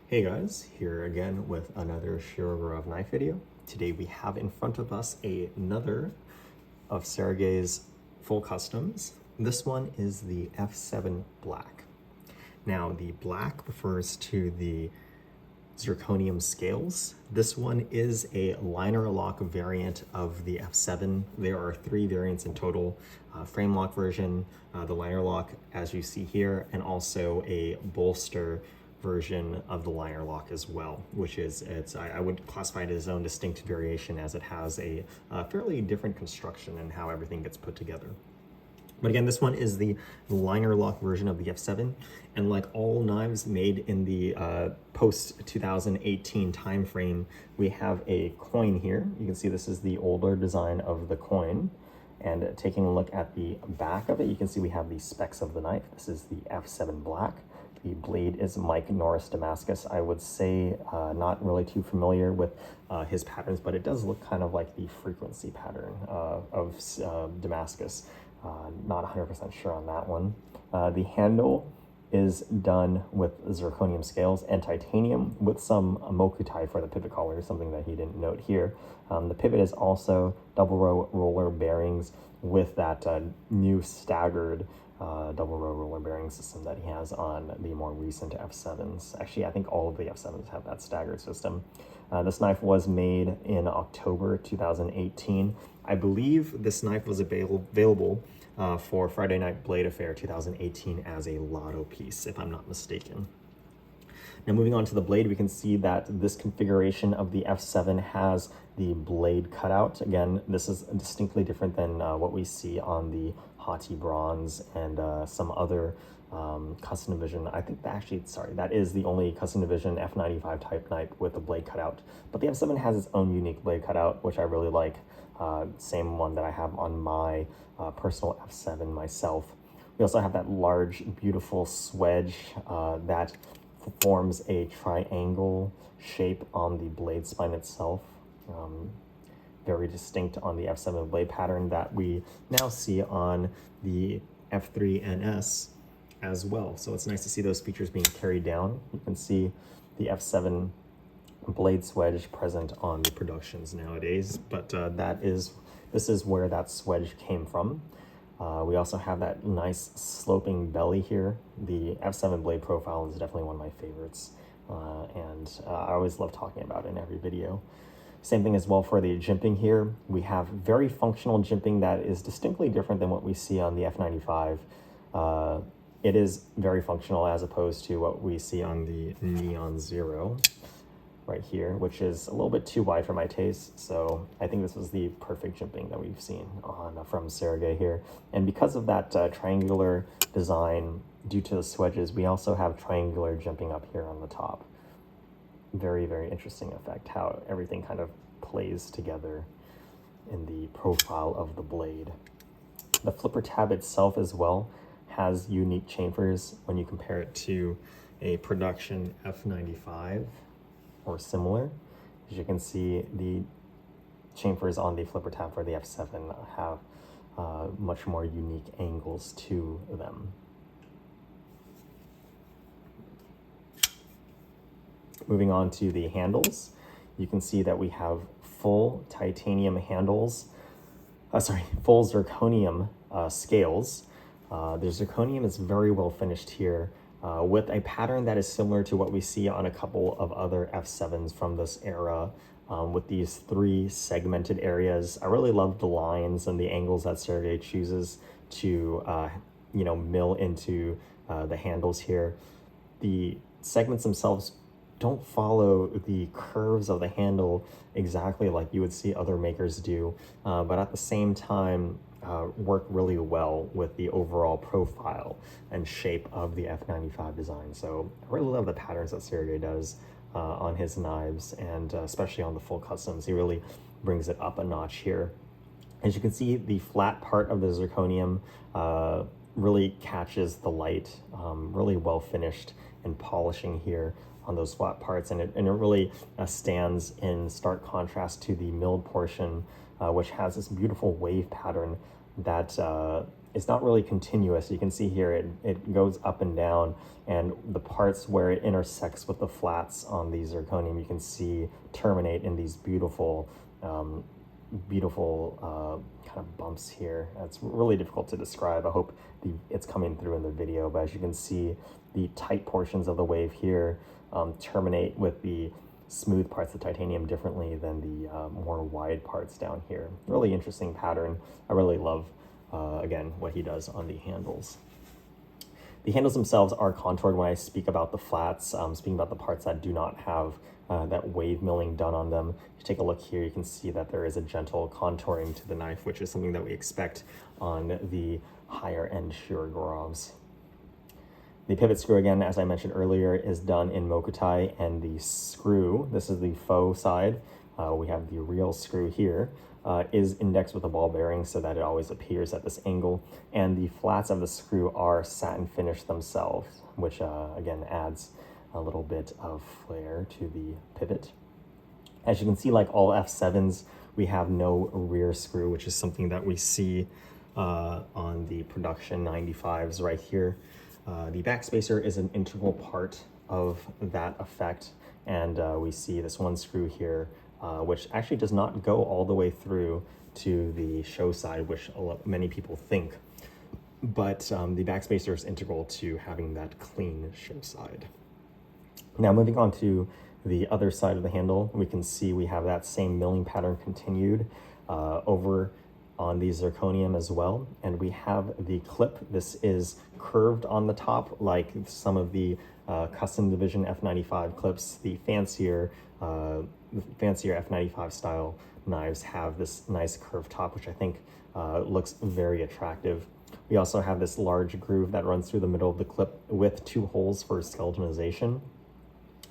Hey guys, here again with another Shirogorov knife video. Today we have in front of us another of Sergey's full customs. This one is the F7 Black. Now the black refers to the zirconium scales. This one is a liner lock variant of the F7. There are 3 variants in total: frame lock version, the liner lock as you see here, and also a bolster version of the liner lock as well, which is, I would classify it as its own distinct variation, as it has a fairly different construction in how everything gets put together. But again, this one is the liner lock version of the F7, and like all knives made in the post-2018 time frame, we have a coin here. You can see this is the older design of the coin, and taking a look at the back of it, you can see we have the specs of the knife. This is the F7 Black. The blade is Norris Damascus. I would say not really too familiar with his patterns, but it does look kind of like the frequency pattern of Damascus. Not 100% sure on that one. The handle is done with zirconium scales and titanium with some mokutai for the pivot collar, something that he didn't note here. The pivot is also double row roller bearings with that new staggered double row roller bearing system that he has on the more recent F7s. Actually, I think all of the F7s have that staggered system. This knife was made in October 2018. I believe this knife was available for Friday Night Blade Affair 2018 as a lotto piece, if I'm not mistaken. Now moving on to the blade, we can see that this configuration of the F7 has the blade cutout. Again, this is distinctly different than what we see on the Haughty Bronze and some other custom division. I think that is the only custom division F95 type knife with a blade cutout. But the F7 has its own unique blade cutout, which I really like. Same one that I have on my personal F7 myself. We also have that large, beautiful swedge that forms a triangle shape on the blade spine itself. Very distinct on the F7 blade pattern that we now see on the F3NS as well. So it's nice to see those features being carried down. You can see the F7 blade swedge present on the productions nowadays, but this is where that swedge came from. We also have that nice sloping belly here. The F7 blade profile is definitely one of my favorites, and I always love talking about it in every video. Same thing as well for the jimping here. We have very functional jimping that is distinctly different than what we see on the F95. It is very functional as opposed to what we see on the Neon Zero right here, which is a little bit too wide for my taste. So I think this was the perfect jimping that we've seen from Sergey here. And because of that triangular design due to the swedges, we also have triangular jimping up here on the top. Very, very interesting effect, how everything kind of plays together in the profile of the blade. The flipper tab itself as well has unique chamfers when you compare it to a production F95 or similar. As you can see, the chamfers on the flipper tab for the F7 have much more unique angles to them. Moving on to the handles, you can see that we have full titanium handles, full zirconium scales. The zirconium is very well finished here with a pattern that is similar to what we see on a couple of other F7s from this era, with these 3 segmented areas. I really love the lines and the angles that Sergey chooses to mill into the handles here. The segments themselves don't follow the curves of the handle exactly like you would see other makers do, but at the same time work really well with the overall profile and shape of the F95 design. So I really love the patterns that Sergey does on his knives, and especially on the full customs. He really brings it up a notch here. As you can see, the flat part of the zirconium really catches the light, really well finished and polishing here on those flat parts, and it really stands in stark contrast to the milled portion, which has this beautiful wave pattern that it's not really continuous. You can see here it goes up and down, and the parts where it intersects with the flats on the zirconium, you can see terminate in these beautiful kind of bumps here. It's really difficult to describe. I hope it's coming through in the video, but as you can see, the tight portions of the wave here terminate with the smooth parts of titanium differently than the more wide parts down here. Really interesting pattern. I really love, again, what he does on the handles. The handles themselves are contoured when I speak about the flats, speaking about the parts that do not have that wave milling done on them. If you take a look here, you can see that there is a gentle contouring to the knife, which is something that we expect on the higher end Shirogorovs. The pivot screw, again, as I mentioned earlier, is done in Mokutai, and the screw, this is the faux side, we have the real screw here, is indexed with a ball bearing so that it always appears at this angle, and the flats of the screw are satin finished themselves, which again adds a little bit of flair to the pivot. As you can see, like all F7s, we have no rear screw, which is something that we see on the production 95s right here. The backspacer is an integral part of that effect, and we see this one screw here, which actually does not go all the way through to the show side, which many people think, but the backspacer is integral to having that clean show side. Now moving on to the other side of the handle, we can see we have that same milling pattern continued over on the zirconium as well, and we have the clip. This is curved on the top like some of the custom division F95 clips. The fancier F95 style knives have this nice curved top, which I think looks very attractive. We also have this large groove that runs through the middle of the clip with 2 holes for skeletonization.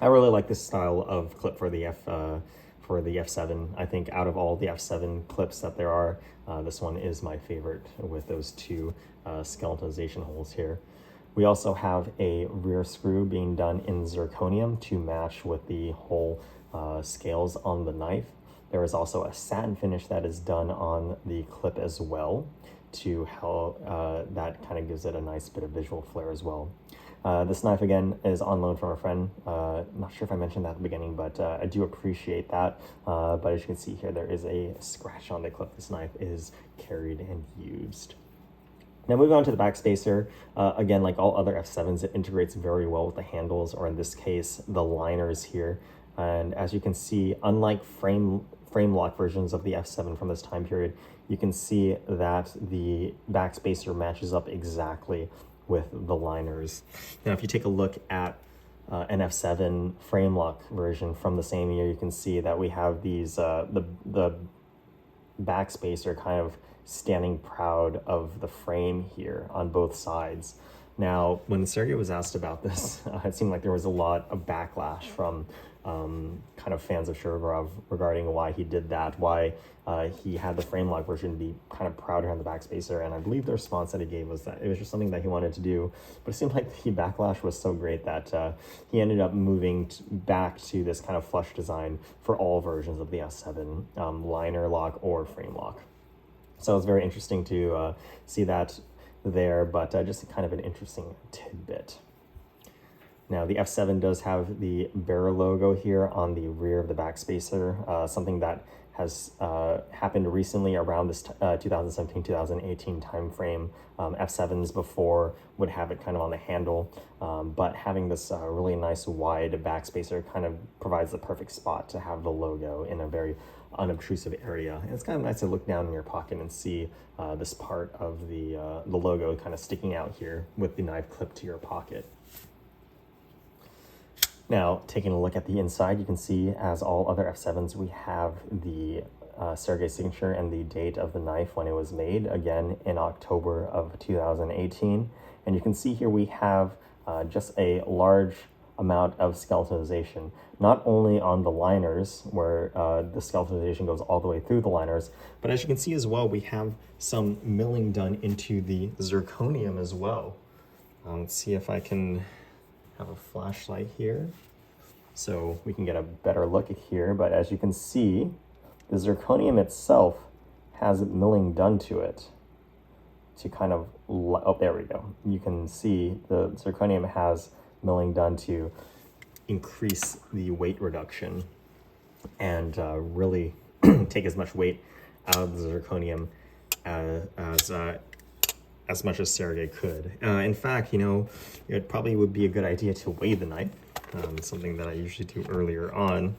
I really like this style of clip for the F7. I think out of all the F7 clips that there are, this one is my favorite with those 2 skeletonization holes here. We also have a rear screw being done in zirconium to match with the hole scales on the knife. There is also a satin finish that is done on the clip as well to help, that kind of gives it a nice bit of visual flair as well. This knife, again, is on loan from a friend. Not sure if I mentioned that at the beginning, but I do appreciate that. But as you can see here, there is a scratch on the clip. This knife is carried and used. Now moving on to the backspacer, again, like all other F7s, it integrates very well with the handles, or in this case, the liners here. And as you can see, unlike frame lock versions of the F7 from this time period, you can see that the backspacer matches up exactly with the liners. Now, if you take a look at an F7 frame lock version from the same year, you can see that we have these, the backspacer kind of standing proud of the frame here on both sides. Now, when Sergey was asked about this, it seemed like there was a lot of backlash from kind of fans of Shirogorov regarding why he did that, why he had the frame lock version be kind of prouder on the backspacer. And I believe the response that he gave was that it was just something that he wanted to do. But it seemed like the backlash was so great that he ended up moving back to this kind of flush design for all versions of the S7, liner lock or frame lock. So it's very interesting to see that there, but just kind of an interesting tidbit. Now, the F7 does have the Bearer logo here on the rear of the backspacer, something that has happened recently around this 2017-2018 timeframe. F7s before would have it kind of on the handle, but having this really nice wide backspacer kind of provides the perfect spot to have the logo in a very unobtrusive area. And it's kind of nice to look down in your pocket and see this part of the logo kind of sticking out here with the knife clipped to your pocket. Now, taking a look at the inside, you can see, as all other F7s, we have the Sergey signature and the date of the knife when it was made, again in October of 2018. And you can see here we have just a large amount of skeletonization, not only on the liners, where the skeletonization goes all the way through the liners, but as you can see as well, we have some milling done into the zirconium as well. Let's see if I can have a flashlight here so we can get a better look at here. But as you can see, the zirconium itself has milling done to it to kind of, oh, there we go. You can see the zirconium has milling done to increase the weight reduction and really take as much weight out of the zirconium as much as Sergey could. In fact, you know, it probably would be a good idea to weigh the knife, something that I usually do earlier on.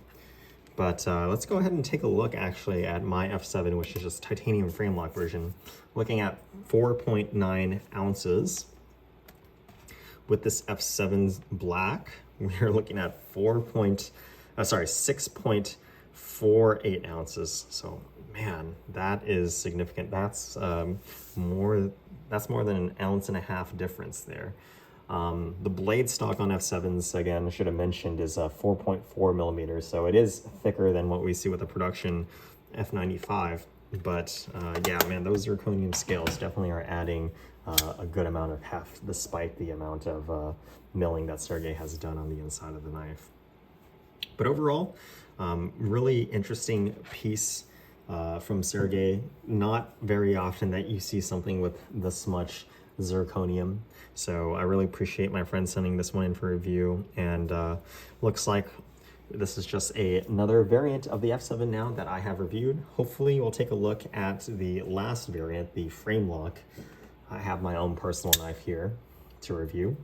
But let's go ahead and take a look actually at my F7, which is just titanium frame lock version, looking at 4.9 ounces. With this F7's black, we're looking at 6.48 ounces. So man, that is significant. That's more than an ounce and a half difference there. The blade stock on F7s, again, I should have mentioned, is 4.4 millimeters. So it is thicker than what we see with the production F95. But yeah, man, those zirconium scales definitely are adding a good amount of heft, despite the amount of milling that Sergey has done on the inside of the knife. But overall, really interesting piece from Sergey. Not very often that you see something with this much zirconium. So I really appreciate my friend sending this one in for review, and looks like this is just another variant of the F7 now that I have reviewed. Hopefully we'll take a look at the last variant, the frame lock. I have my own personal knife here to review.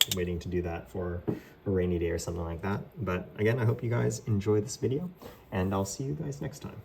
I'm waiting to do that for a rainy day or something like that. But again, I hope you guys enjoy this video, and I'll see you guys next time.